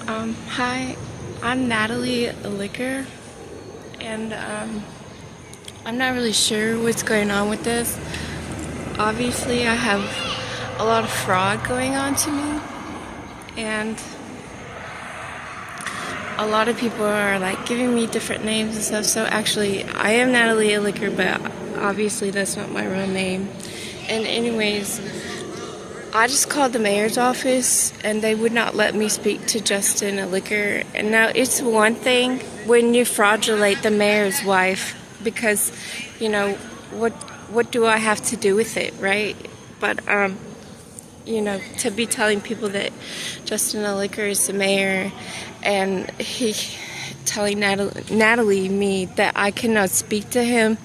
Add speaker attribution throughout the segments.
Speaker 1: Hi, I'm Natalie Elicker, and I'm not really sure what's going on with this. Obviously, I have a lot of fraud going on to me, and a lot of people are like giving me different names and stuff. So actually, I am Natalie Elicker, but obviously that's not my real name. And anyways, I just called the mayor's office and they would not let me speak to Justin Elicker. And now it's one thing when you fraudulate the mayor's wife because, you know, what do I have to do with it, right? But to be telling people that Justin Elicker is the mayor and he telling Natalie me that I cannot speak to him.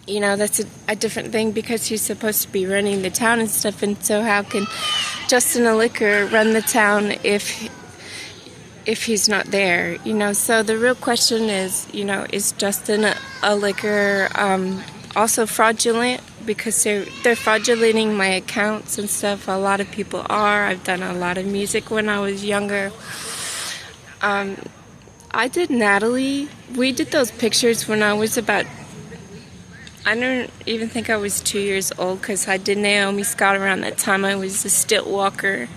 Speaker 1: That's a different thing because he's supposed to be running the town and stuff. And so how can Justin Elicker run the town if he's not there? So the real question is Justin Elicker also fraudulent? Because they're fraudulating my accounts and stuff. A lot of people are. I've done a lot of music when I was younger. I did Natalie. We did those pictures when I was about, I don't even think I was 2 years old because I did Naomi Scott around that time. I was a stilt walker.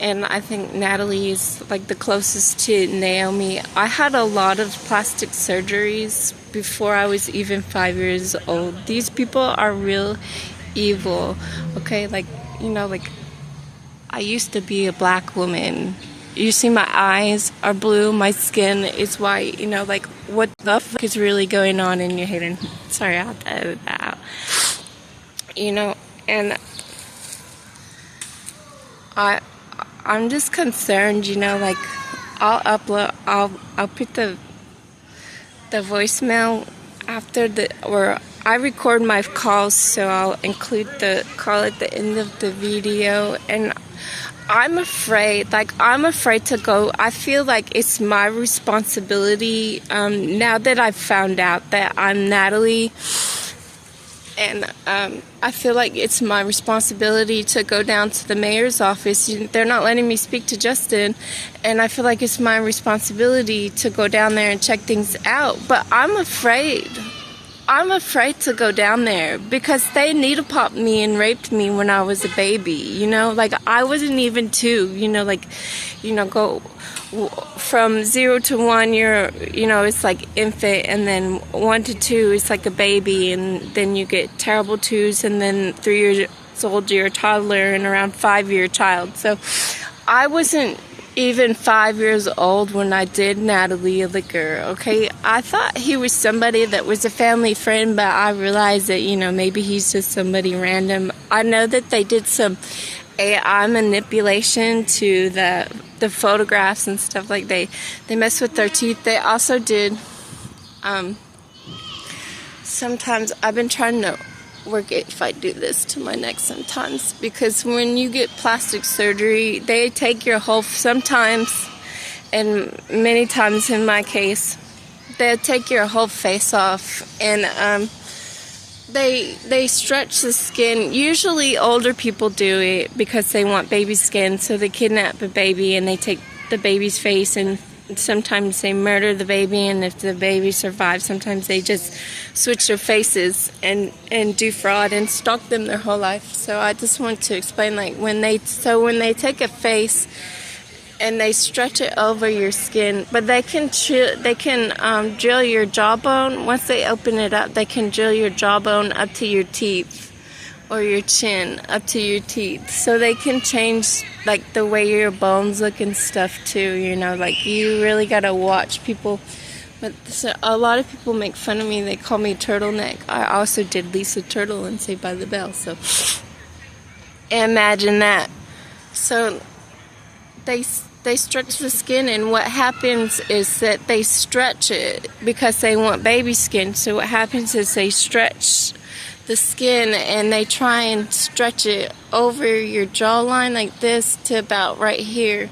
Speaker 1: And I think Natalie is like the closest to Naomi. I had a lot of plastic surgeries before I was even 5 years old. These people are real evil. Okay, like I used to be a black woman. You see my eyes are blue, my skin is white, what the fuck is really going on in your head? And sorry, I'll have to edit that out. And I'm just concerned, I'll put the voicemail after or I record my calls, so I'll include the call at the end of the video. And I'm afraid to go. I feel like it's my responsibility now that I've found out that I'm Natalie. And I feel like it's my responsibility to go down to the mayor's office. They're not letting me speak to Justin. And I feel like it's my responsibility to go down there and check things out. But I'm afraid. I'm afraid to go down there because they needle popped me and raped me when I was a baby. I wasn't even 2. Go from 0 to 1, it's like infant, and then 1 to 2 is like a baby, and then you get terrible 2s, and then 3 years old you're a toddler, and around 5 you're a child. So I wasn't even 5 years old when I did Natalie Elicker, okay? I thought he was somebody that was a family friend, but I realized that, maybe he's just somebody random. I know that they did some AI manipulation to the photographs and stuff. Like they mess with their teeth. They also did sometimes I've been trying to work it if I do this to my neck sometimes, because when you get plastic surgery they take your whole, sometimes and many times in my case they take your whole face off, and they stretch the skin. Usually older people do it because they want baby skin, so they kidnap a baby and they take the baby's face, and sometimes they murder the baby, and if the baby survives sometimes they just switch their faces and do fraud and stalk them their whole life. So I just want to explain, when they take a face and they stretch it over your skin, but they can drill your jawbone. Once they open it up, they can drill your jawbone up to your teeth, or your chin up to your teeth. So they can change the way your bones look and stuff too. You really gotta watch people. But a lot of people make fun of me. They call me turtleneck. I also did Lisa Turtle and Saved by the Bell. So imagine that. So they stretch the skin, and what happens is that they stretch it because they want baby skin. So what happens is they stretch the skin and they try and stretch it over your jawline like this to about right here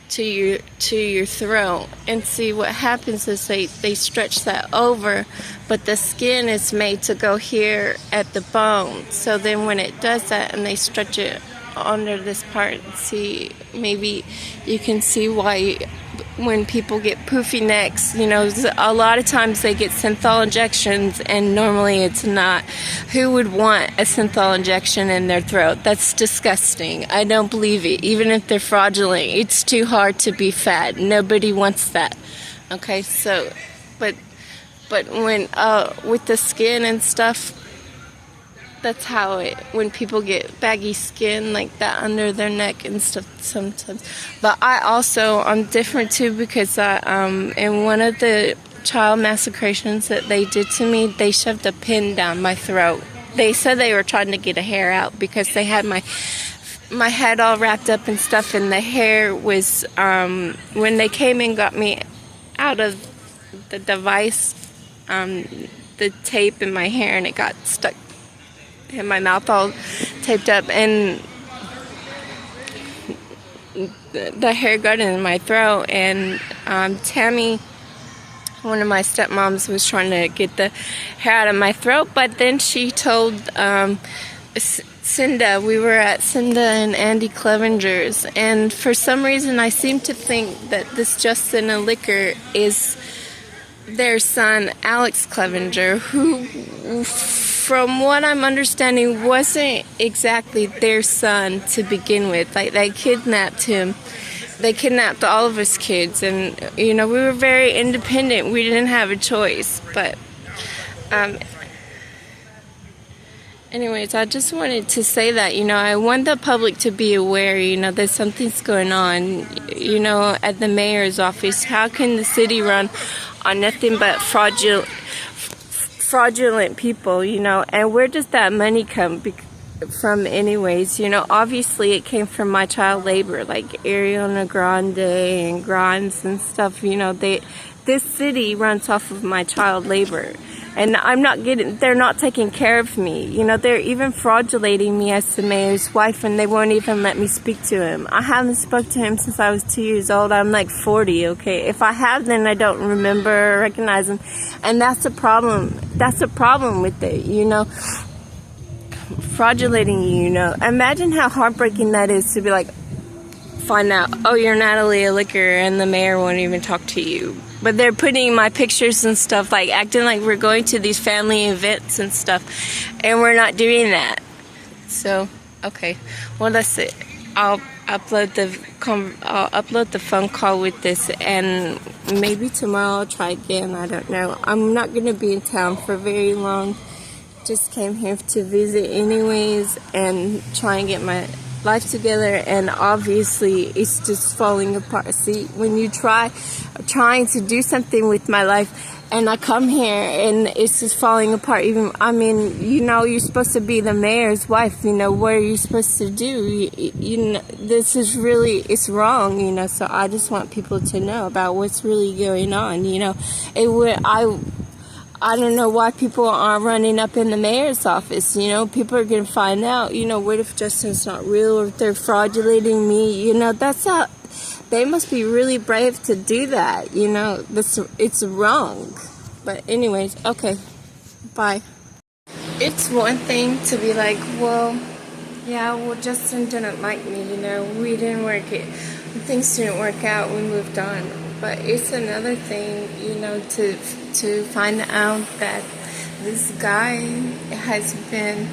Speaker 1: to your throat. And see, what happens is they stretch that over, but the skin is made to go here at the bone. So then when it does that and they stretch it under this part. See, maybe you can see why when people get poofy necks, you know, a lot of times they get synthol injections, and normally it's not. Who would want a synthol injection in their throat? That's disgusting. I don't believe it. Even if they're fraudulent, it's too hard to be fat. Nobody wants that. Okay, so, but when, with the skin and stuff, that's how when people get baggy skin like that under their neck and stuff sometimes. But I'm different too, because in one of the child massacrations that they did to me, they shoved a pin down my throat. They said they were trying to get a hair out because they had my head all wrapped up and stuff, and the hair was, when they came and got me out of the device, the tape in my hair, and it got stuck and my mouth all taped up, and the hair got in my throat. And Tammy, one of my stepmoms, was trying to get the hair out of my throat, but then she told Cinda, we were at Cinda and Andy Clevenger's, and for some reason I seem to think that this Justin Elicker is their son, Alex Clevenger, who, from what I'm understanding, wasn't exactly their son to begin with. Like, they kidnapped him. They kidnapped all of us kids, and, you know, we were very independent. We didn't have a choice, but, anyways, I just wanted to say that, you know, I want the public to be aware, you know, that something's going on, you know, at the mayor's office. How can the city run on nothing but fraudulent people, you know? And where does that money come from anyways? You know, obviously it came from my child labor, like Ariana Grande and Grimes and stuff. You know, this city runs off of my child labor, and they're not taking care of me. You know, they're even fraudulating me as the mayor's wife, and they won't even let me speak to him. I haven't spoke to him since I was 2 years old. I'm like 40, okay? If I have, then I don't remember or recognize him. And that's a problem. That's a problem with it, you know? Fraudulating you, you know? Imagine how heartbreaking that is to be like, find out, oh, you're Natalie Elicker, and the mayor won't even talk to you. But they're putting my pictures and stuff, like acting like we're going to these family events and stuff, and we're not doing that. So, okay, well, that's it. I'll upload the phone call with this, and maybe tomorrow I'll try again. I don't know. I'm not gonna be in town for very long. Just came here to visit anyways and try and get my life together, and obviously it's just falling apart. See, when you trying to do something with my life, and I come here and it's just falling apart. Even, I mean, you know, you're supposed to be the mayor's wife, you know, what are you supposed to do? You know, this is really, it's wrong, you know. So I just want people to know about what's really going on, you know. I don't know why people aren't running up in the mayor's office, you know. People are going to find out, you know, what if Justin's not real, or if they're fraudulating me, you know. That's how, they must be really brave to do that, you know. It's wrong. But anyways, okay, bye. It's one thing to be like, well, yeah, well, Justin didn't like me, you know. We didn't work it. Things didn't work out, we moved on. But it's another thing, you know, to find out that this guy has been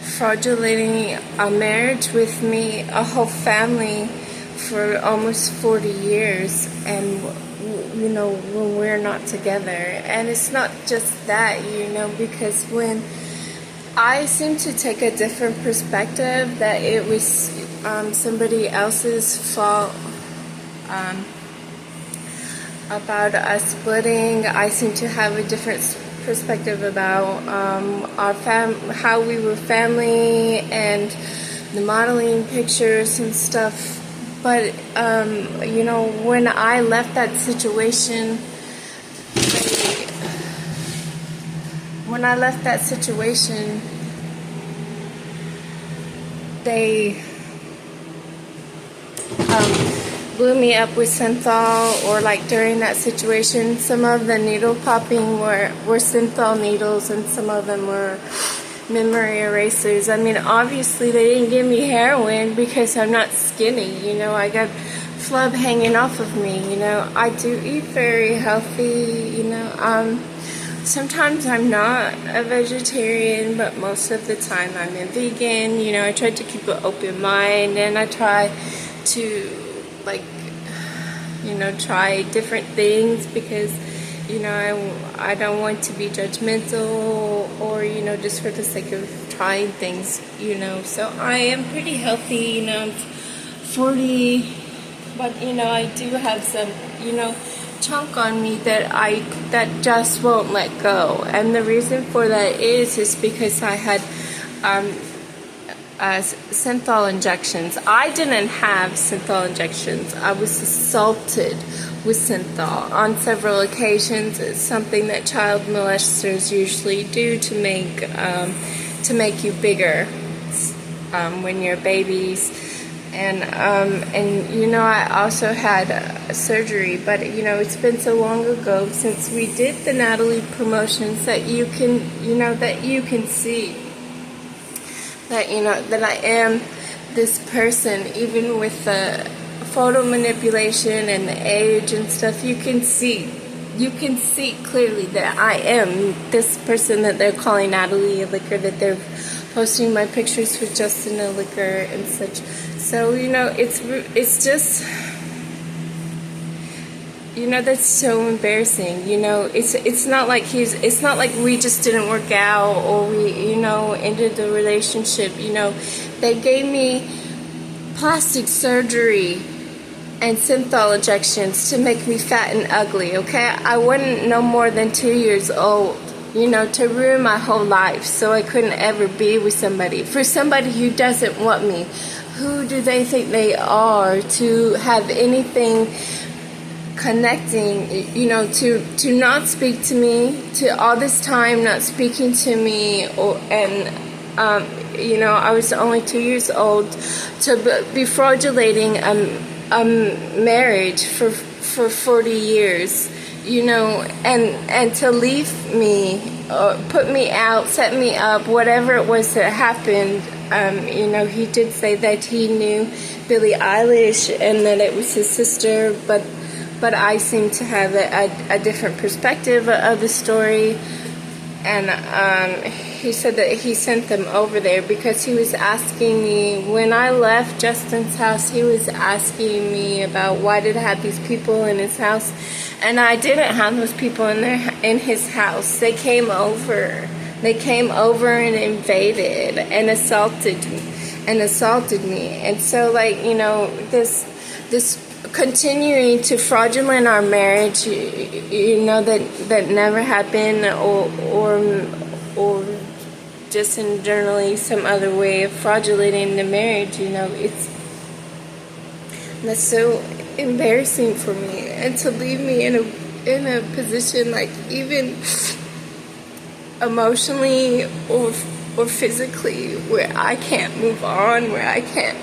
Speaker 1: fraudulating a marriage with me, a whole family, for almost 40 years, and, you know, when we're not together. And it's not just that, you know, because when I seem to take a different perspective, that it was somebody else's fault, about us splitting. I seem to have a different perspective about how we were family and the modeling pictures and stuff. But you know, when I left that situation, they blew me up with synthol, or like during that situation, some of the needle popping were synthol needles, and some of them were memory erasers. I mean, obviously they didn't give me heroin because I'm not skinny, you know. I got flub hanging off of me, you know. I do eat very healthy, you know. Sometimes I'm not a vegetarian, but most of the time I'm a vegan. You know, I try to keep an open mind, and I try to, like, you know, try different things because, you know, I don't want to be judgmental or, you know, just for the sake of trying things, you know. So I am pretty healthy, you know. I'm 40, but, you know, I do have some, you know, chunk on me that just won't let go, and the reason for that is because I had synthol injections. I didn't have synthol injections. I was assaulted with synthol on several occasions. It's something that child molesters usually do to make you bigger when you're babies. And you know, I also had surgery, but you know, it's been so long ago since we did the Natalie promotions that you can, you know, that you can see that, you know, that I am this person, even with the photo manipulation and the age and stuff. You can see clearly that I am this person that they're calling Natalie Elicker, that they're posting my pictures with Justin Elicker and such. So, you know, it's just, you know, that's so embarrassing. You know, it's not like we just didn't work out or we, you know, ended the relationship. You know, they gave me plastic surgery and synthol injections to make me fat and ugly, okay? I wasn't no more than 2 years old, you know, to ruin my whole life so I couldn't ever be with somebody. For somebody who doesn't want me, who do they think they are to have anything connecting, you know, to not speak to me, to all this time not speaking to me, you know, I was only 2 years old, to be fraudulating a marriage for 40 years, you know, and to leave me, put me out, set me up, whatever it was that happened. You know, he did say that he knew Billie Eilish and that it was his sister, but I seem to have a different perspective of the story. And he said that he sent them over there because he was asking me, when I left Justin's house, he was asking me about why did I have these people in his house, and I didn't have those people in his house. They came over and invaded and assaulted me. And so, like, you know, this continuing to fraudulent our marriage, you know, that never happened, or just in generally some other way of fraudulating the marriage, you know, that's so embarrassing for me. And to leave me in a position, like, even emotionally or physically, where I can't move on, where I can't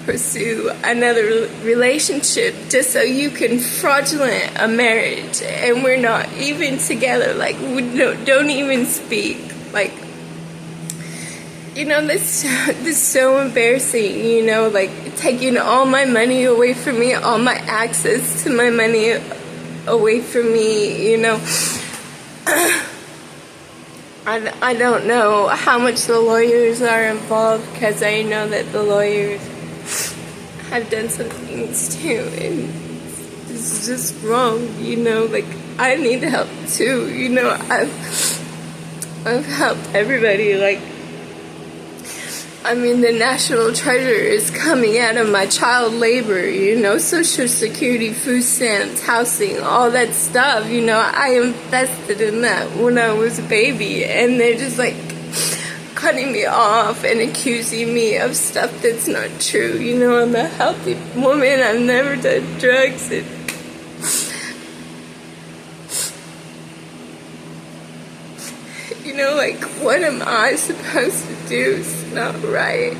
Speaker 1: pursue another relationship just so you can fraudulent a marriage, and we're not even together, like, we don't even speak, like, you know, this so embarrassing, you know, like, taking all my money away from me, all my access to my money away from me, you know. I don't know how much the lawyers are involved, because I know that the lawyers have done some things too, and it's just wrong, you know. Like, I need help too, you know. I've helped everybody. Like, I mean, the national treasure is coming out of my child labor, you know, Social Security, food stamps, housing, all that stuff, you know. I invested in that when I was a baby, and they're just, like, cutting me off and accusing me of stuff that's not true. You know, I'm a healthy woman. I've never done drugs. And you know, like, what am I supposed to do? It's not right.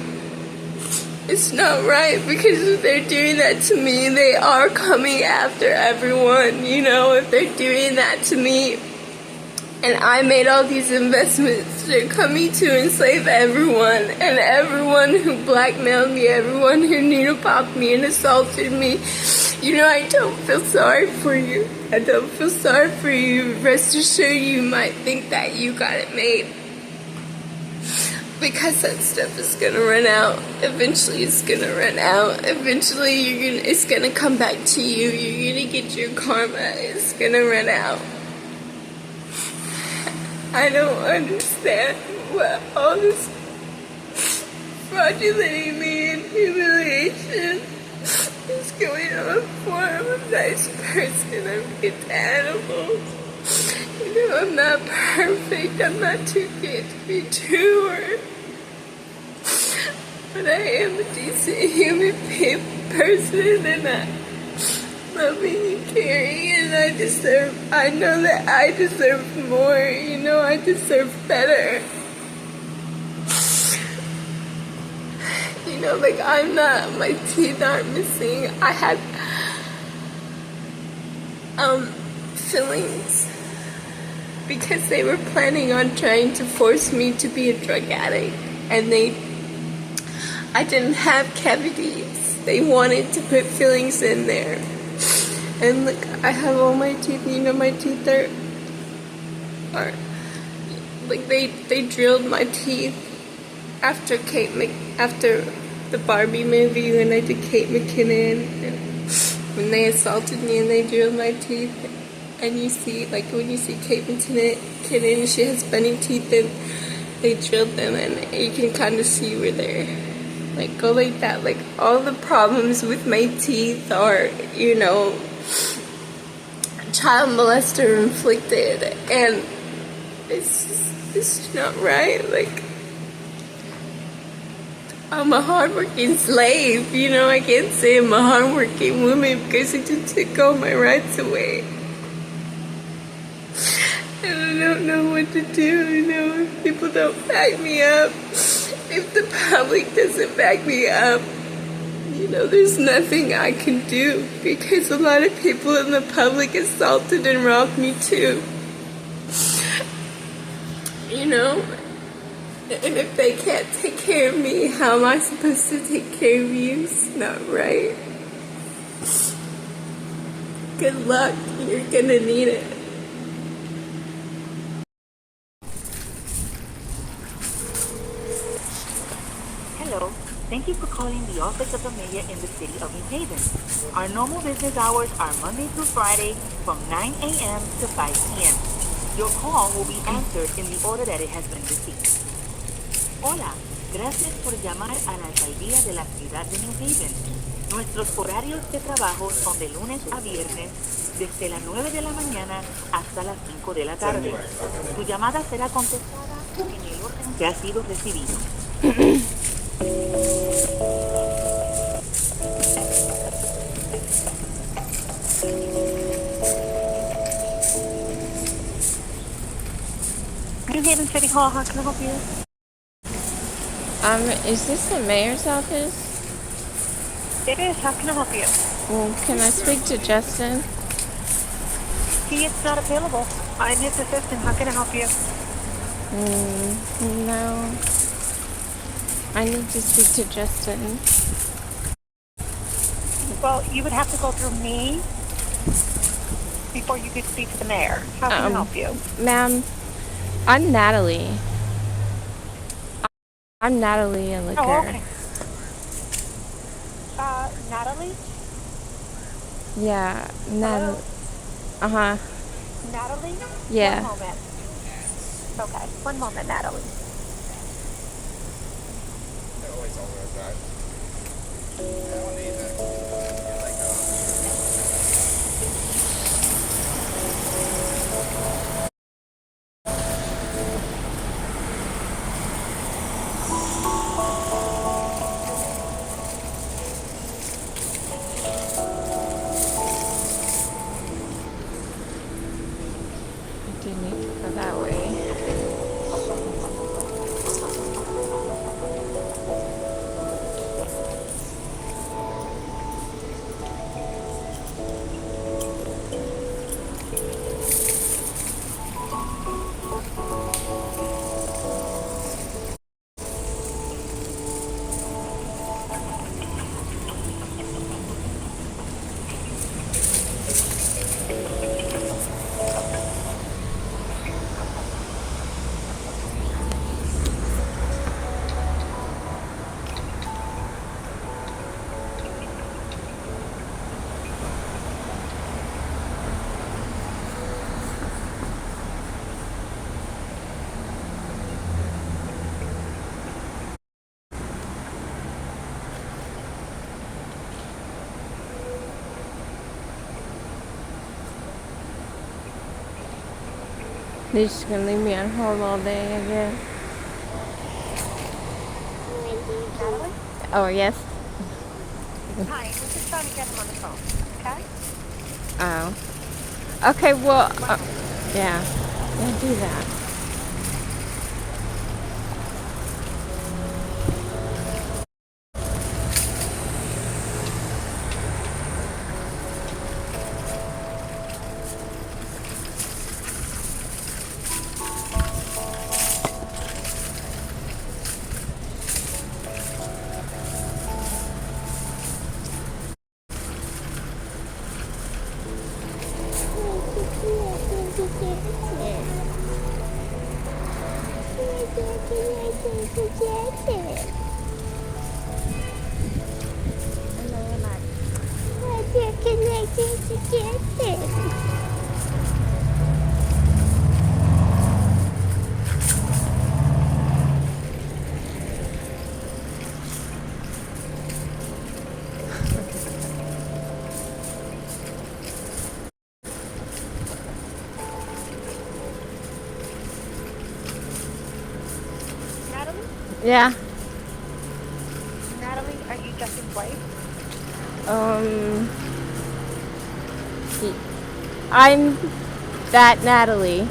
Speaker 1: It's not right, because if they're doing that to me, they are coming after everyone, you know. If they're doing that to me, And I made all these investments. They're coming to enslave everyone. And everyone who blackmailed me, everyone who needle-popped me and assaulted me. You know, I don't feel sorry for you. I don't feel sorry for you. Rest assured, you might think that you got it made. Because that stuff is gonna run out. Eventually it's gonna run out. Eventually it's gonna come back to you. You're gonna get your karma. It's gonna run out. I don't understand what all this fraudulently and humiliation is going on for. I'm a nice person. I'm good to animals. You know, I'm not perfect. I'm not too good to be true. But I am a decent human person, and I'm loving and caring, and I know that I deserve more. You know, I deserve better. You know, like, my teeth aren't missing. I had fillings because they were planning on trying to force me to be a drug addict, and I didn't have cavities. They wanted to put fillings in there. And look, I have all my teeth. You know, my teeth are like, they drilled my teeth after the Barbie movie, when I did Kate McKinnon, and when they assaulted me and they drilled my teeth. And you see, like, when you see Kate McKinnon, she has bunny teeth, and they drilled them, and you can kind of see where they're, like, go like that. Like, all the problems with my teeth are, you know, child molester inflicted, and it's not right. Like, I'm a hardworking slave, you know. I can't say I'm a hardworking woman because it just took all my rights away. And I don't know what to do, you know, if people don't back me up, if the public doesn't back me up. You know, there's nothing I can do because a lot of people in the public assaulted and robbed me too. You know, and if they can't take care of me, how am I supposed to take care of you? It's not right. Good luck. You're gonna need it.
Speaker 2: Hello. Thank you for calling the Office of the Mayor in the City of New Haven. Our normal business hours are Monday through Friday from 9 a.m. to 5 p.m. Your call will be answered in the order that it has been received. Hola, gracias por llamar a la alcaldía de la ciudad de New Haven. Nuestros horarios de trabajo son de lunes a viernes desde las 9 de la mañana hasta las 5 de la tarde. Tu llamada será contestada en el orden que ha sido recibido. New Haven City Hall, how can I help you?
Speaker 1: Is this the mayor's office?
Speaker 2: It is, how can I help you?
Speaker 1: Well, can I speak to Justin?
Speaker 2: He is not available. I'm his assistant, how can I help you?
Speaker 1: No. I need to speak to Justin.
Speaker 2: Well, you would have to go through me before you could speak to the mayor. How can I help you?
Speaker 1: Ma'am, I'm Natalie. I'm Natalie Elicker.
Speaker 2: Oh, okay. Natalie?
Speaker 1: Yeah, Natalie. Uh-huh.
Speaker 2: Natalie?
Speaker 1: Yeah.
Speaker 2: One moment. Okay, one moment, Natalie.
Speaker 1: I do need to go that way. They're just gonna leave me on hold all day, I guess.
Speaker 2: Natalie?
Speaker 1: Oh, yes?
Speaker 2: Hi, we're just trying to get him on the phone, okay?
Speaker 1: Oh. Okay, well, yeah. Yeah, do that.
Speaker 2: Natalie?
Speaker 1: Yeah.
Speaker 2: Natalie, are you Justin's wife?
Speaker 1: I'm that Natalie.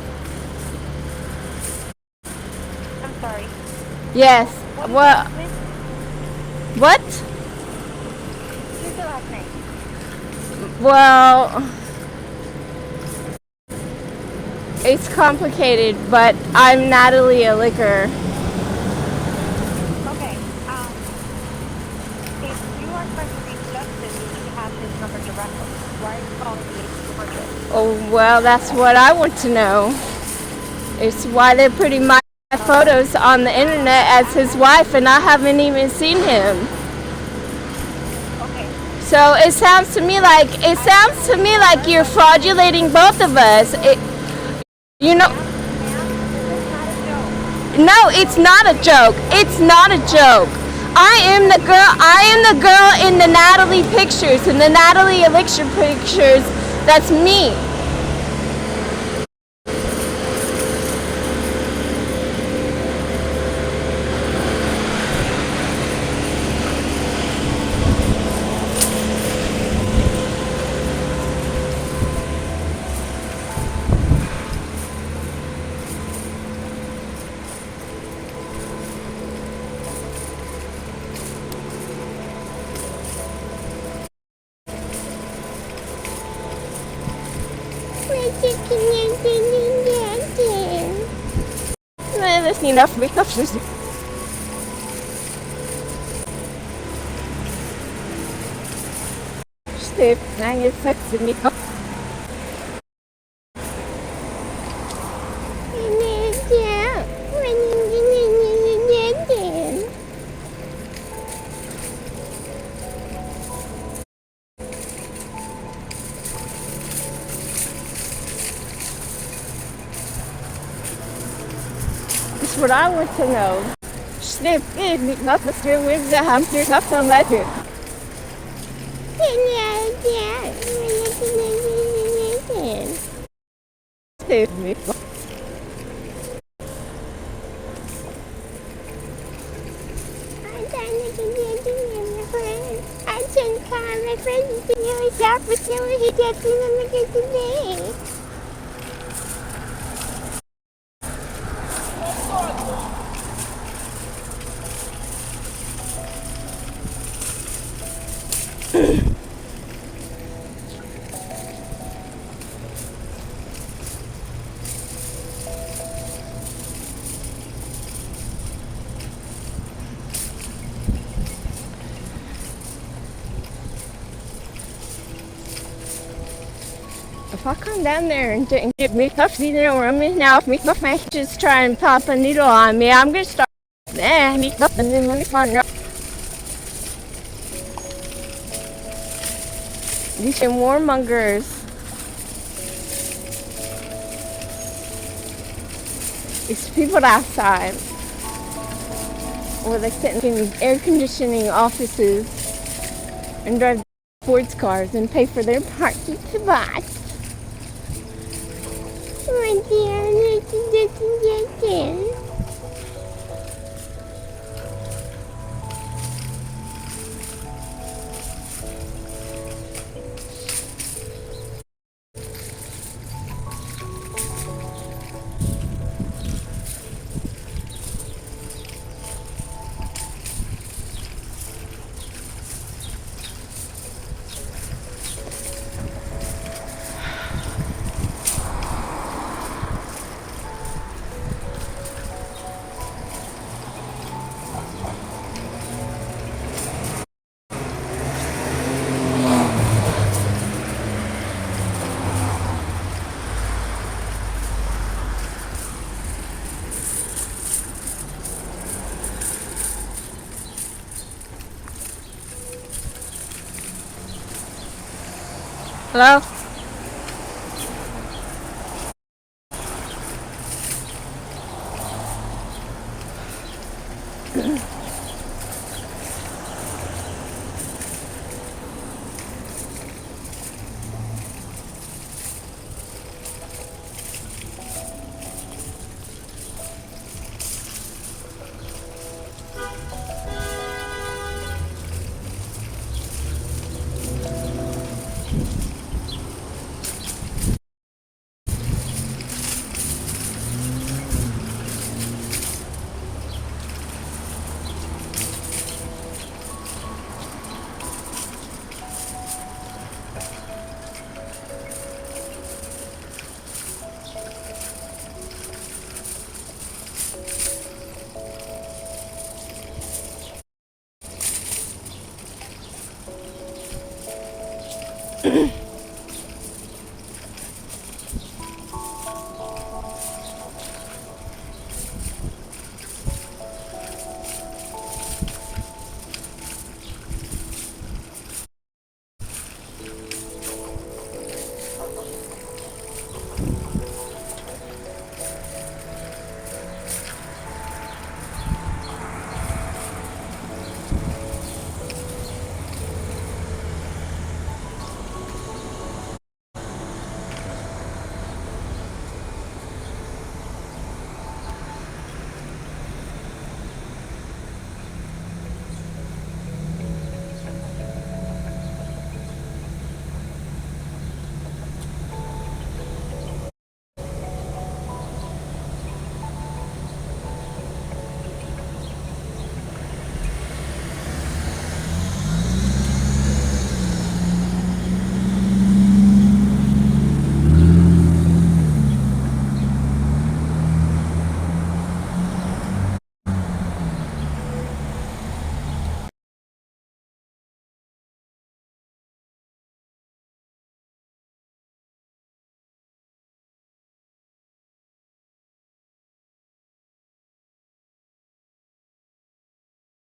Speaker 2: I'm sorry.
Speaker 1: Yes.
Speaker 2: What is
Speaker 1: Well,
Speaker 2: your last name?
Speaker 1: what?
Speaker 2: What's your last name?
Speaker 1: Well, it's complicated, but I'm Natalie Elicker.
Speaker 2: Okay, if you are trying to reach Justin, you need to have his number directly. Why are you calling the 800?
Speaker 1: Oh, well, that's what I want to know. It's why they're putting my photos on the internet as his wife, and I haven't even seen him.
Speaker 2: Okay.
Speaker 1: So it sounds to me like you're fraudulating both of us. You know, no, it's not a joke. It's not a joke. I am the girl in the Natalie pictures, in the Natalie Elicker pictures. That's me. That's enough makeup. Step, now you're sexy makeup. That's what I want to know. Snip, not the string with the hamster, not the letter. Snip, makeup. If I come down there and get makeup, you know where I'm in now. If makeup man just try and pop a needle on me, I'm gonna start makeup and then let me find out. These are warmongers. It's people outside. Or they sit in air conditioning offices and drive sports cars and pay for their parking spots. My dear. Hello?